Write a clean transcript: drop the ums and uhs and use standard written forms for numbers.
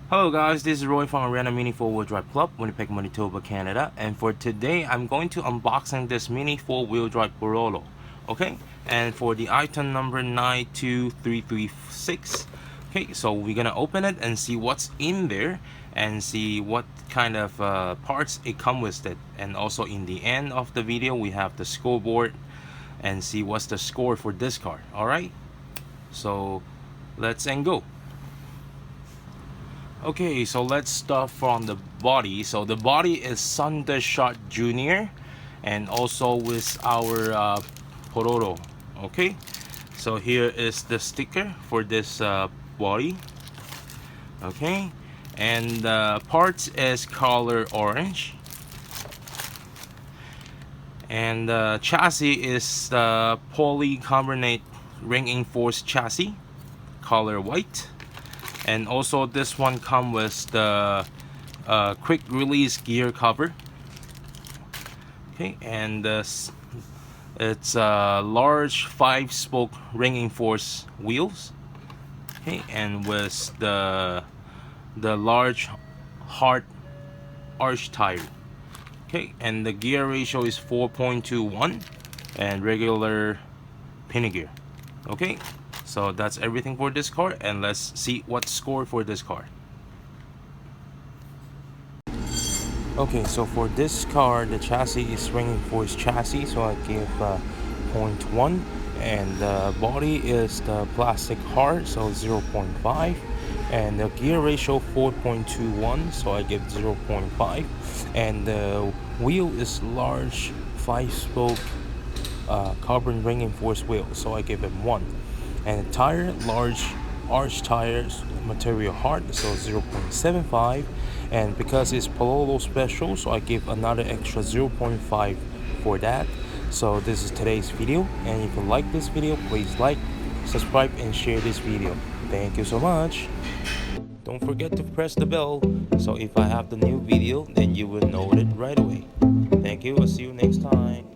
Hello guys, this is Roy from Arena Mini 4-Wheel Drive Club, Winnipeg, Manitoba, Canada. And for today, I'm going to unboxing this Mini 4-Wheel Drive POROROR. Okay, and for the item number 92336. Okay, so we're gonna open it and see what's in there and see what kind of parts it comes with it. And also in the end of the video, we have the scoreboard and see what's the score for this car. Alright, so let's go. Okay, so let's start from the body. So the body is Thundershot Jr. and also with our POROROR. Okay, so here is the sticker for this body. Okay, and parts is color orange, and chassis is the polycarbonate ring-enforced chassis, color white. And also this one comes with the quick release gear cover. Okay, and it's large 5-spoke ring-enforced wheels. Okay, and with the large hard arch tire. Okay, and the gear ratio is 4.21 and regular penny gear. Okay, so that's everything for this car, and let's see what score for this car. Okay, so for this car, the chassis is ring-enforced chassis, so I give 0.1, and the body is the plastic hard, so 0.5, and the gear ratio 4.21, so I give 0.5, and the wheel is large 5-spoke carbon ring-enforced wheel, so I give it 1. And the tire, large arch tires, material hard, so 0.75. And because it's POROROR Special, so I give another extra 0.5 for that. So this is today's video, and if you like this video, please like, subscribe, and share this video. Thank you so much. Don't forget to press the bell, so if I have the new video, then you will know it right away. Thank you. I'll see you next time.